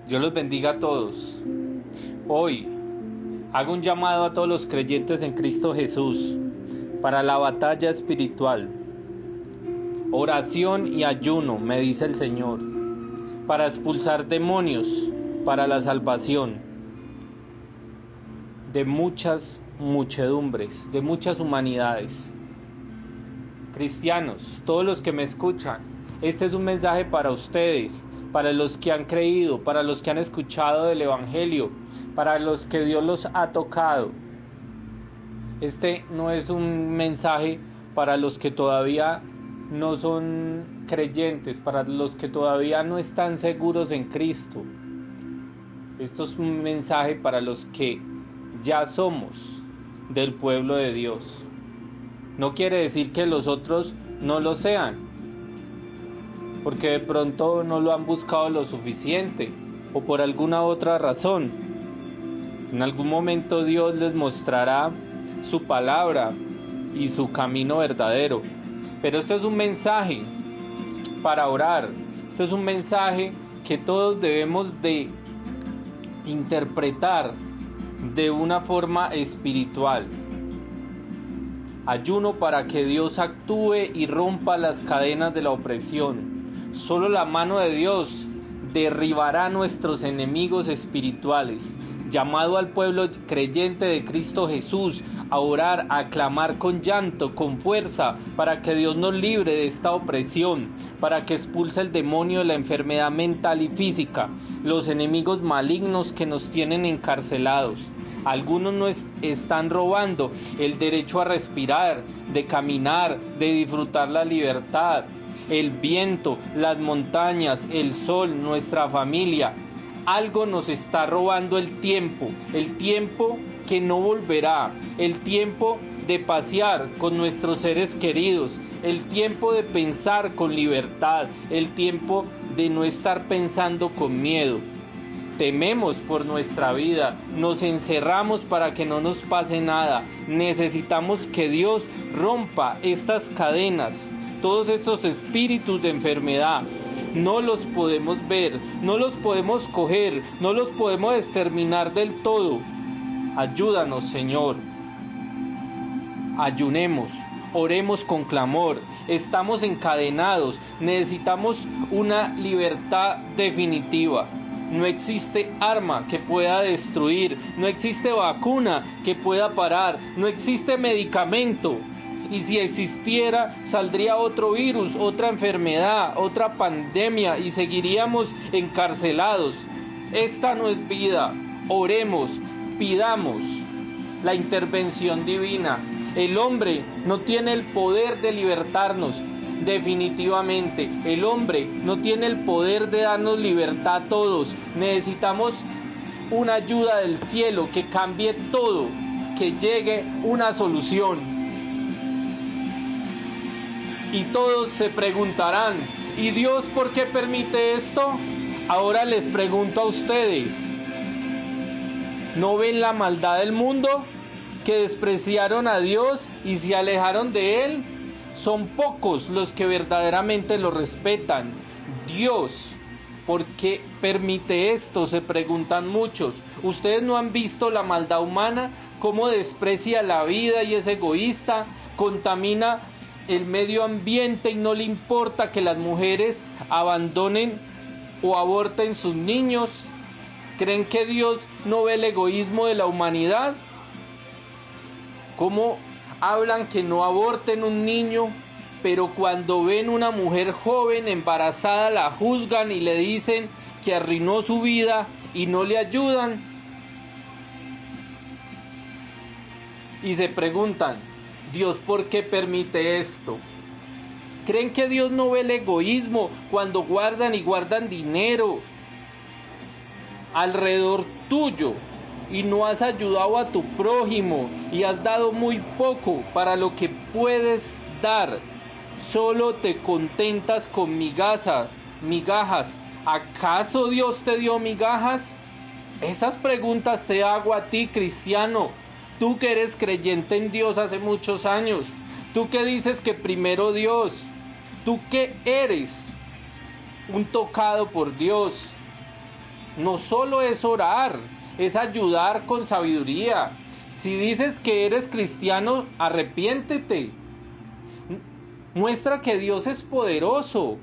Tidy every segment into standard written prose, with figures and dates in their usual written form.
Dios los bendiga a todos. Hoy hago un llamado a todos los creyentes en Cristo Jesús para la batalla espiritual. Oración y ayuno, me dice el Señor, para expulsar demonios, para la salvación de muchas muchedumbres, de muchas humanidades. Cristianos, todos los que me escuchan, este es un mensaje para ustedes, para los que han creído, para los que han escuchado del Evangelio, para los que Dios los ha tocado. Este no es un mensaje para los que todavía no son creyentes, para los que todavía no están seguros en Cristo. Esto es un mensaje para los que ya somos del pueblo de Dios. No quiere decir que los otros no lo sean, porque de pronto no lo han buscado lo suficiente o por alguna otra razón. En algún momento Dios les mostrará su palabra y su camino verdadero. Pero esto es un mensaje para orar. Esto es un mensaje que todos debemos de interpretar de una forma espiritual. Ayuno para que Dios actúe y rompa las cadenas de la opresión. Solo la mano de Dios derribará a nuestros enemigos espirituales. Llamado al pueblo creyente de Cristo Jesús a orar, a clamar con llanto, con fuerza, para que Dios nos libre de esta opresión, para que expulse el demonio de la enfermedad mental y física, los enemigos malignos que nos tienen encarcelados. Algunos nos están robando el derecho a respirar, de caminar, de disfrutar la libertad, el viento, las montañas, el sol, nuestra familia. Algo nos está robando el tiempo que no volverá, el tiempo de pasear con nuestros seres queridos, el tiempo de pensar con libertad, el tiempo de no estar pensando con miedo. Tememos por nuestra vida, nos encerramos para que no nos pase nada. Necesitamos que Dios rompa estas cadenas, todos estos espíritus de enfermedad. No los podemos ver, no los podemos coger, no los podemos exterminar del todo. Ayúdanos, Señor. Ayunemos, oremos con clamor. Estamos encadenados, necesitamos una libertad definitiva. No existe arma que pueda destruir, no existe vacuna que pueda parar, no existe medicamento. Y si existiera, saldría otro virus, otra enfermedad, otra pandemia y seguiríamos encarcelados. Esta no es vida. Oremos, pidamos la intervención divina. El hombre no tiene el poder de libertarnos. Definitivamente, el hombre no tiene el poder de darnos libertad a todos. Necesitamos una ayuda del cielo que cambie todo, que llegue una solución. Y todos se preguntarán, ¿y Dios por qué permite esto? Ahora les pregunto a ustedes, ¿no ven la maldad del mundo? Que despreciaron a Dios y se alejaron de Él. Son pocos los que verdaderamente lo respetan. Dios, ¿por qué permite esto? Se preguntan muchos. ¿Ustedes no han visto la maldad humana? ¿Cómo desprecia la vida y es egoísta? Contamina el medio ambiente y no le importa que las mujeres abandonen o aborten sus niños. ¿Creen que Dios no ve el egoísmo de la humanidad? ¿Cómo hablan que no aborten un niño, pero cuando ven una mujer joven embarazada la juzgan y le dicen que arruinó su vida y no le ayudan? Y se preguntan, ¿Dios por qué permite esto? ¿Creen que Dios no ve el egoísmo cuando guardan dinero alrededor tuyo y no has ayudado a tu prójimo y has dado muy poco para lo que puedes dar? Solo te contentas con migajas. ¿Acaso Dios te dio migajas? Esas preguntas te hago a ti, cristiano. Tú que eres creyente en Dios hace muchos años. Tú que dices que primero Dios. Tú que eres un tocado por Dios. no solo es orar, es ayudar con sabiduría. Si dices que eres cristiano, arrepiéntete. Muestra que Dios es poderoso.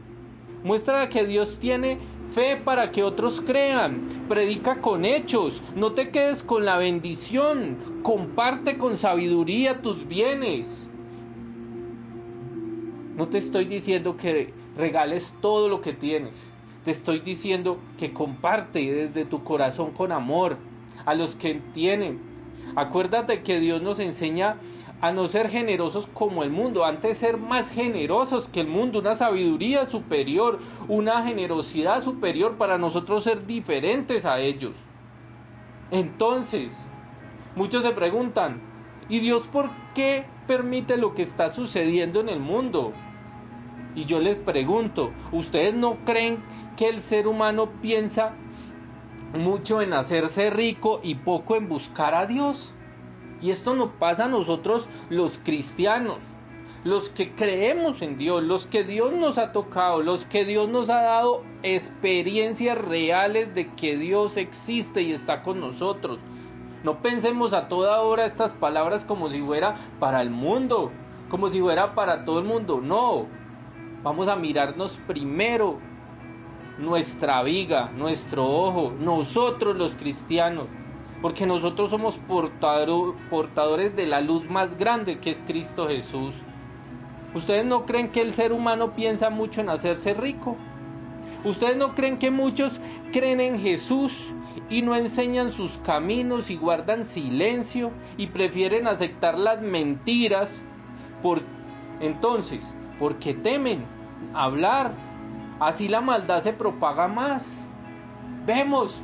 Muestra que Dios tiene fe para que otros crean. Predica con hechos. No te quedes con la bendición. Comparte con sabiduría tus bienes. No te estoy diciendo que regales todo lo que tienes. Te estoy diciendo que comparte desde tu corazón con amor a los que tienen. Acuérdate que Dios nos enseña a no ser generosos como el mundo, antes ser más generosos que el mundo, una sabiduría superior, una generosidad superior para nosotros ser diferentes a ellos. Entonces, muchos se preguntan, ¿y Dios por qué permite lo que está sucediendo en el mundo? Y yo les pregunto, ¿ustedes no creen que el ser humano piensa mucho en hacerse rico y poco en buscar a Dios? Y esto nos pasa a nosotros los cristianos, los que creemos en Dios, los que Dios nos ha tocado, los que Dios nos ha dado experiencias reales de que Dios existe y está con nosotros. No pensemos a toda hora estas palabras como si fuera para el mundo, como si fuera para todo el mundo. No, vamos a mirarnos primero nuestra viga, nuestro ojo, nosotros los cristianos, porque nosotros somos portadores de la luz más grande que es Cristo Jesús. ¿Ustedes no creen que el ser humano piensa mucho en hacerse rico? ¿Ustedes no creen que muchos creen en Jesús y no enseñan sus caminos y guardan silencio y prefieren aceptar las mentiras? Entonces, porque temen hablar, así la maldad se propaga más. Vemos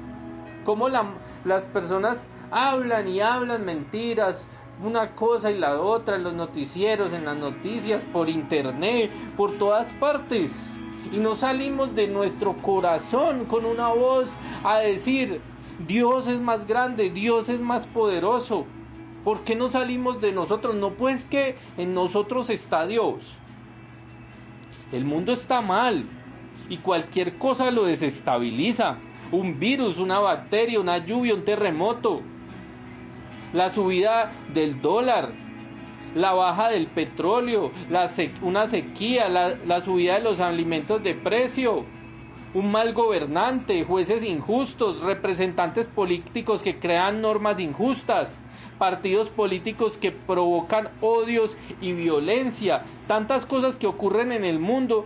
cómo las personas hablan y hablan mentiras, una cosa y la otra, en los noticieros, en las noticias, por internet, por todas partes. Y no salimos de nuestro corazón con una voz a decir, Dios es más grande, Dios es más poderoso. ¿Por qué no salimos de nosotros? No, pues que en nosotros está Dios. El mundo está mal y cualquier cosa lo desestabiliza. Un virus, una bacteria, una lluvia, un terremoto, la subida del dólar, la baja del petróleo, una sequía, la subida de los alimentos de precio, un mal gobernante, jueces injustos, representantes políticos que crean normas injustas, partidos políticos que provocan odios y violencia, tantas cosas que ocurren en el mundo.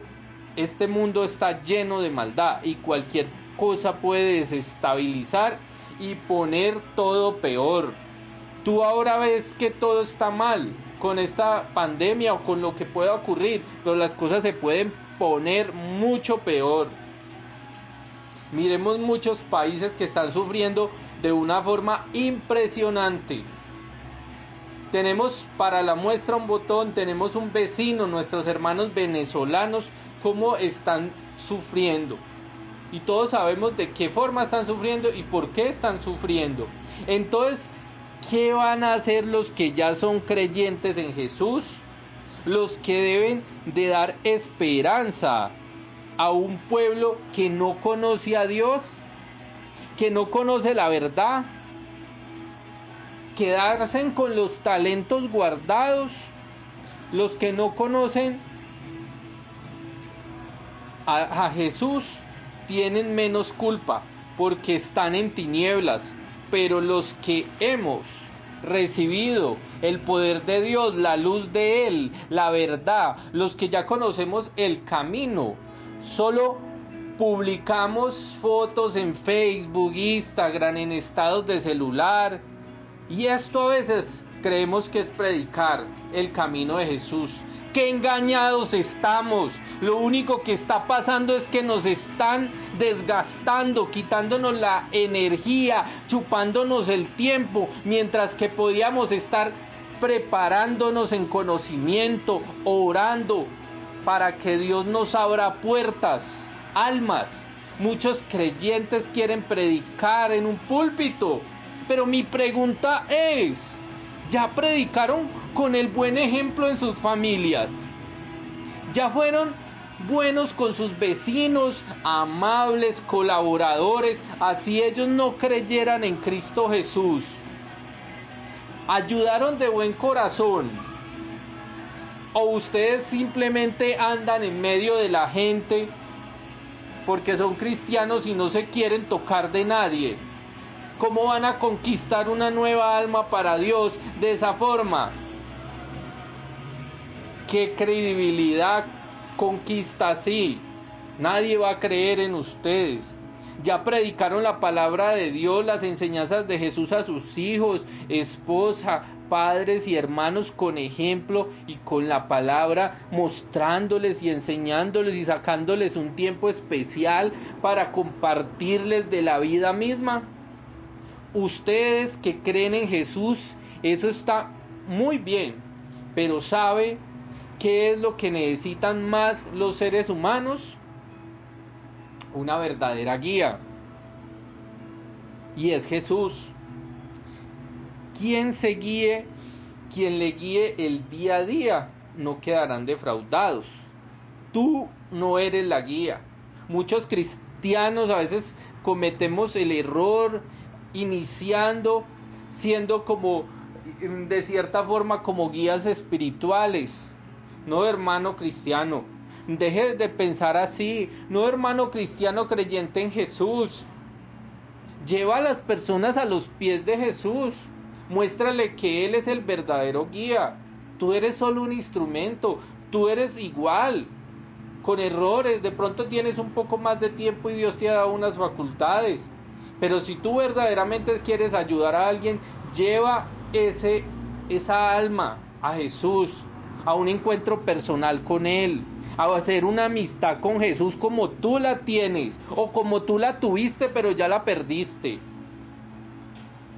Este mundo está lleno de maldad y cualquier cosa puede desestabilizar y poner todo peor. Tú ahora ves que todo está mal con esta pandemia o con lo que pueda ocurrir, pero las cosas se pueden poner mucho peor. Miremos muchos países que están sufriendo de una forma impresionante. Tenemos para la muestra un botón, tenemos un vecino, nuestros hermanos venezolanos, cómo están sufriendo. Y todos sabemos de qué forma están sufriendo y por qué están sufriendo. Entonces, ¿qué van a hacer los que ya son creyentes en Jesús? Los que deben de dar esperanza a un pueblo que no conoce a Dios, que no conoce la verdad, quedarse con los talentos guardados, los que no conocen a Jesús tienen menos culpa porque están en tinieblas, pero los que hemos recibido el poder de Dios, la luz de Él, la verdad, los que ya conocemos el camino, solo publicamos fotos en Facebook, Instagram, en estados de celular, y esto a veces creemos que es predicar el camino de Jesús. ¡Qué engañados estamos! Lo único que está pasando es que nos están desgastando, quitándonos la energía, chupándonos el tiempo, mientras que podíamos estar preparándonos en conocimiento, orando, para que Dios nos abra puertas, almas. Muchos creyentes quieren predicar en un púlpito, pero mi pregunta es, ¿ya predicaron con el buen ejemplo en sus familias? ¿Ya fueron buenos con sus vecinos, amables, colaboradores, así ellos no creyeran en Cristo Jesús. ¿Ayudaron de buen corazón? ¿O ustedes simplemente andan en medio de la gente porque son cristianos y no se quieren tocar de nadie? ¿Cómo van a conquistar una nueva alma para Dios de esa forma? ¿Qué credibilidad conquista así? Nadie va a creer en ustedes. Ya predicaron la palabra de Dios, las enseñanzas de Jesús a sus hijos, esposa, padres y hermanos con ejemplo y con la palabra, mostrándoles y enseñándoles y sacándoles un tiempo especial para compartirles de la vida misma. Ustedes que creen en Jesús, eso está muy bien, pero ¿sabe qué es lo que necesitan más los seres humanos? Una verdadera guía. Y es Jesús. Quien le guíe el día a día, no quedarán defraudados. Tú no eres la guía. Muchos cristianos a veces cometemos el error siendo como, de cierta forma, como guías espirituales. No, hermano cristiano, deje de pensar así. No, hermano cristiano creyente en Jesús. Lleva a las personas a los pies de Jesús. Muéstrale que Él es el verdadero guía. Tú eres solo un instrumento. Tú eres igual, con errores. De pronto tienes un poco más de tiempo y Dios te ha dado unas facultades. Pero si tú verdaderamente quieres ayudar a alguien, lleva esa alma a Jesús, a un encuentro personal con Él, a hacer una amistad con Jesús como tú la tienes o como tú la tuviste pero ya la perdiste.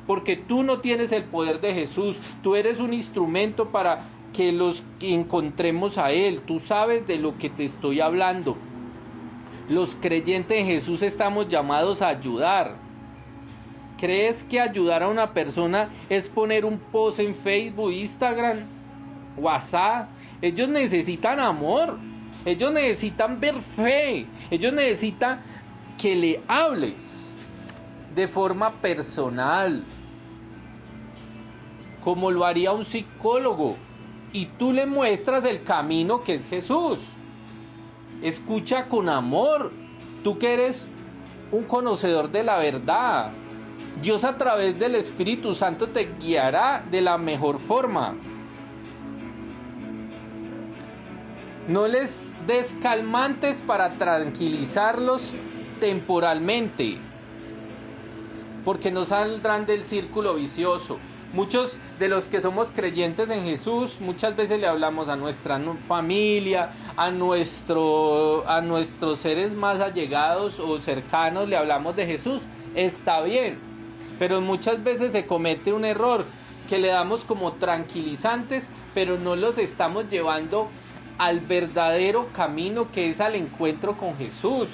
Porque tú no tienes el poder de Jesús, tú eres un instrumento para que los encontremos a Él. Tú sabes de lo que te estoy hablando. Los creyentes en Jesús estamos llamados a ayudar. ¿Crees que ayudar a una persona es poner un post en Facebook, Instagram, WhatsApp? Ellos necesitan amor, ellos necesitan ver fe, ellos necesitan que le hables de forma personal, como lo haría un psicólogo, y tú le muestras el camino que es Jesús. Escucha con amor, tú que eres un conocedor de la verdad. Dios a través del Espíritu Santo te guiará de la mejor forma. No les des calmantes para tranquilizarlos temporalmente, porque no saldrán del círculo vicioso. Muchos de los que somos creyentes en Jesús, muchas veces le hablamos a nuestra familia, a nuestros seres más allegados o cercanos, le hablamos de Jesús. Está bien, pero muchas veces se comete un error, que le damos como tranquilizantes, pero no los estamos llevando al verdadero camino, que es al encuentro con Jesús.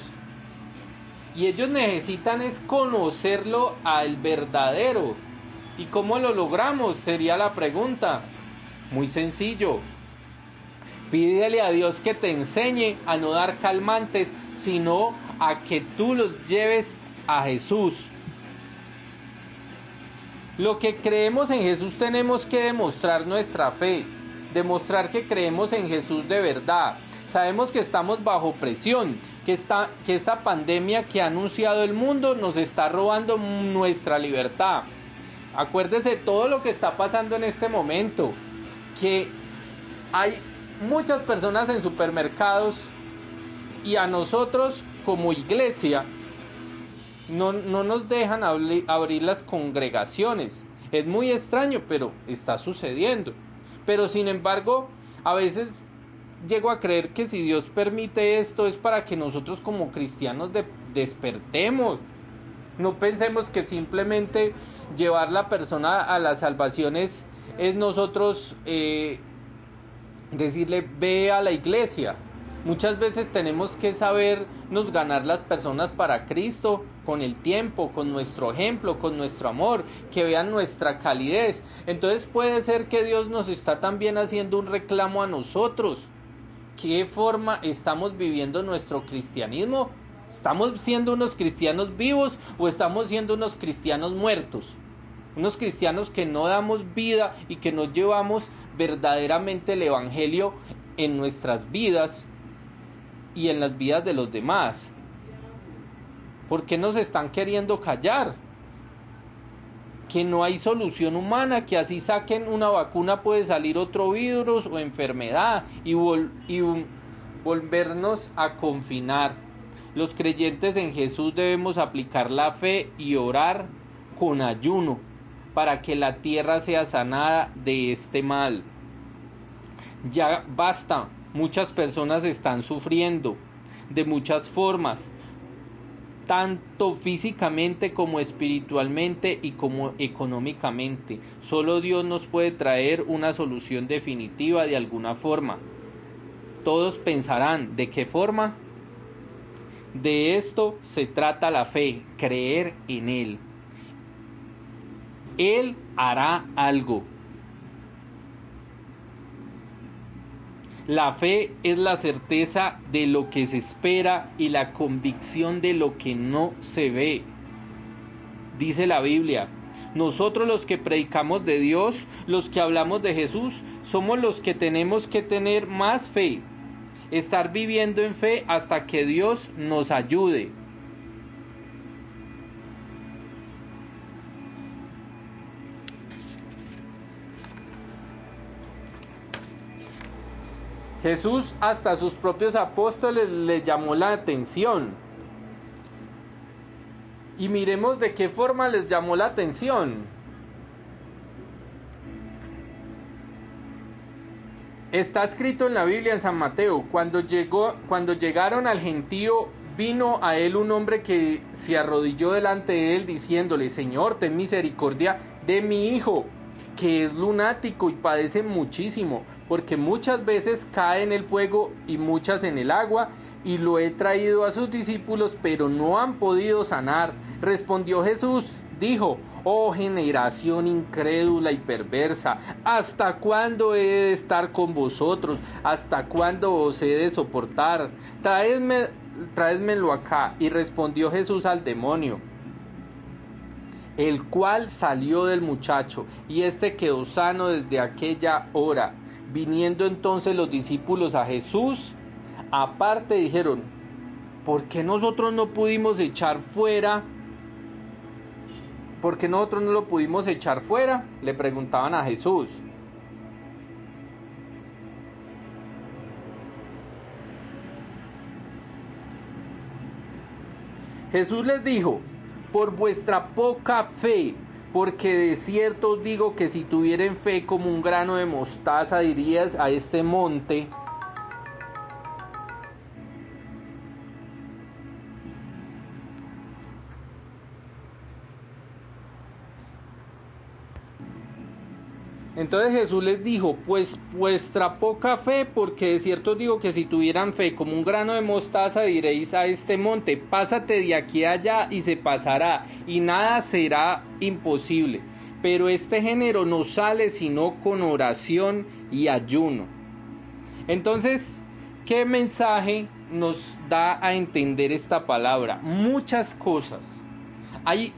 Y ellos necesitan es conocerlo al verdadero. ¿Y cómo lo logramos? Sería la pregunta. Muy sencillo. Pídele a Dios que te enseñe a no dar calmantes, sino a que tú los lleves a Jesús. Lo que creemos en Jesús tenemos que demostrar nuestra fe, demostrar que creemos en Jesús de verdad. Sabemos que estamos bajo presión, que esta pandemia que ha anunciado el mundo nos está robando nuestra libertad. Acuérdese todo lo que está pasando en este momento, que hay muchas personas en supermercados y a nosotros como iglesia no nos dejan abrir las congregaciones. Es muy extraño, pero está sucediendo. Pero sin embargo, a veces llego a creer que si Dios permite esto es para que nosotros como cristianos despertemos. No pensemos que simplemente llevar la persona a la salvación es nosotros decirle ve a la iglesia. Muchas veces tenemos que sabernos ganar las personas para Cristo con el tiempo, con nuestro ejemplo, con nuestro amor, que vean nuestra calidez. Entonces puede ser que Dios nos está también haciendo un reclamo a nosotros. qué forma estamos viviendo nuestro cristianismo. ¿Estamos siendo unos cristianos vivos o estamos siendo unos cristianos muertos? Unos cristianos que no damos vida y que no llevamos verdaderamente el evangelio en nuestras vidas y en las vidas de los demás. ¿Por qué nos están queriendo callar? Que no hay solución humana, que así saquen una vacuna puede salir otro virus o enfermedad y volvernos a confinar. Los creyentes en Jesús debemos aplicar la fe y orar con ayuno para que la tierra sea sanada de este mal. Ya basta, muchas personas están sufriendo de muchas formas, tanto físicamente como espiritualmente y como económicamente. Solo Dios nos puede traer una solución definitiva de alguna forma. Todos pensarán, ¿de qué forma? De esto se trata la fe, creer en Él. Él hará algo. La fe es la certeza de lo que se espera y la convicción de lo que no se ve. Dice la Biblia, nosotros los que predicamos de Dios, los que hablamos de Jesús, somos los que tenemos que tener más fe, estar viviendo en fe hasta que Dios nos ayude. Jesús hasta a sus propios apóstoles les llamó la atención. Y miremos de qué forma les llamó la atención. Está escrito en la Biblia en San Mateo, cuando llegaron al gentío, vino a él un hombre que se arrodilló delante de él diciéndole, Señor, ten misericordia de mi hijo, que es lunático y padece muchísimo, porque muchas veces cae en el fuego y muchas en el agua, y lo he traído a sus discípulos, pero no han podido sanar. Respondió Jesús, dijo, oh generación incrédula y perversa, ¿hasta cuándo he de estar con vosotros? ¿Hasta cuándo os he de soportar? Traédmelo acá. Y respondió Jesús al demonio, el cual salió del muchacho, y éste quedó sano desde aquella hora. Viniendo entonces los discípulos a Jesús, aparte dijeron, ¿por qué nosotros no pudimos echar fuera? ¿Por qué nosotros no lo pudimos echar fuera? Le preguntaban a Jesús. Jesús les dijo, por vuestra poca fe, porque de cierto os digo que si tuvieren fe como un grano de mostaza, dirías a este monte, entonces Jesús les dijo, pues vuestra poca fe, porque de cierto os digo que si tuvieran fe como un grano de mostaza, diréis a este monte, pásate de aquí a allá y se pasará, y nada será imposible. Pero este género no sale sino con oración y ayuno. Entonces, ¿qué mensaje nos da a entender esta palabra? Muchas cosas. Hay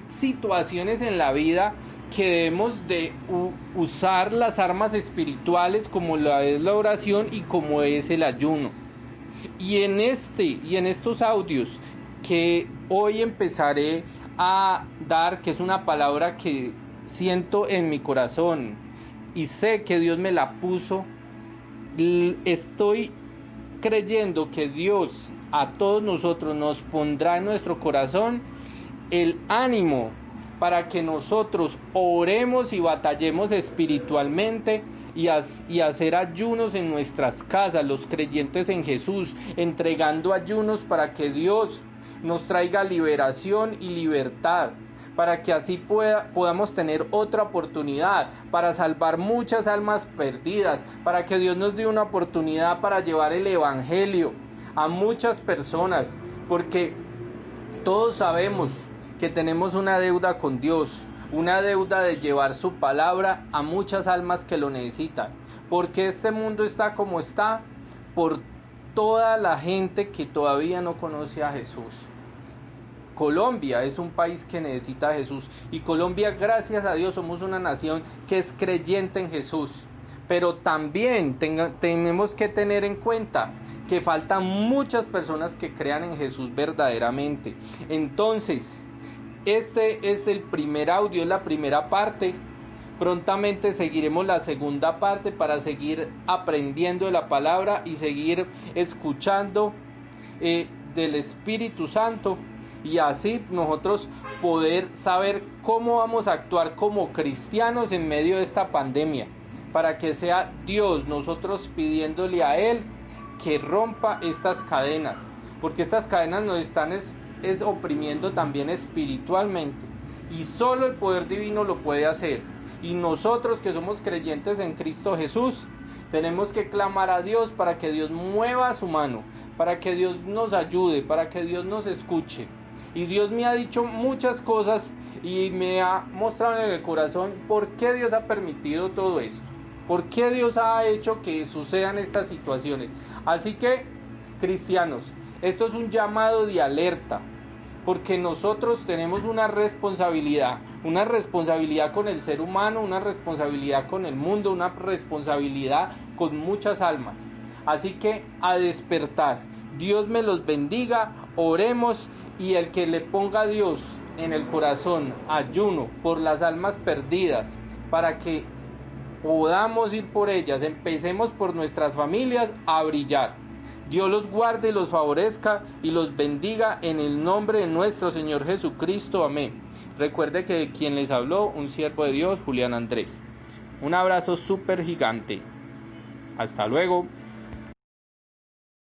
situaciones en la vida que debemos de usar las armas espirituales como la es la oración y como es el ayuno. Y en estos audios que hoy empezaré a dar, que es una palabra que siento en mi corazón y sé que Dios me la puso, estoy creyendo que Dios a todos nosotros nos pondrá en nuestro corazón el ánimo para que nosotros oremos y batallemos espiritualmente y hacer ayunos en nuestras casas, los creyentes en Jesús, entregando ayunos para que Dios nos traiga liberación y libertad, para que así podamos tener otra oportunidad para salvar muchas almas perdidas, para que Dios nos dé una oportunidad para llevar el evangelio a muchas personas, porque todos sabemos que tenemos una deuda con Dios, una deuda de llevar su palabra a muchas almas que lo necesitan. ¿Por qué este mundo está como está? por toda la gente que todavía no conoce a Jesús. Colombia es un país que necesita a Jesús, y Colombia, gracias a Dios, somos una nación que es creyente en Jesús. Pero también tenemos que tener en cuenta que faltan muchas personas que crean en Jesús verdaderamente. Entonces, este es el primer audio, es la primera parte. Prontamente seguiremos la segunda parte para seguir aprendiendo de la palabra y seguir escuchando del Espíritu Santo, y así nosotros poder saber cómo vamos a actuar como cristianos en medio de esta pandemia, para que sea Dios, nosotros pidiéndole a Él que rompa estas cadenas, porque estas cadenas nos están oprimiendo también espiritualmente, y solo el poder divino lo puede hacer. Y nosotros que somos creyentes en Cristo Jesús, tenemos que clamar a Dios para que Dios mueva su mano, para que Dios nos ayude, para que Dios nos escuche. Y Dios me ha dicho muchas cosas y me ha mostrado en el corazón por qué Dios ha permitido todo esto, por qué Dios ha hecho que sucedan estas situaciones. Así que, cristianos, esto es un llamado de alerta, porque nosotros tenemos una responsabilidad con el ser humano, una responsabilidad con el mundo, una responsabilidad con muchas almas. Así que a despertar. Dios me los bendiga, oremos, y el que le ponga a Dios en el corazón ayuno por las almas perdidas, para que podamos ir por ellas, empecemos por nuestras familias a brillar. Dios los guarde, los favorezca y los bendiga en el nombre de nuestro Señor Jesucristo. Amén. Recuerde que quien les habló, un siervo de Dios, Julián Andrés. Un abrazo súper gigante. Hasta luego.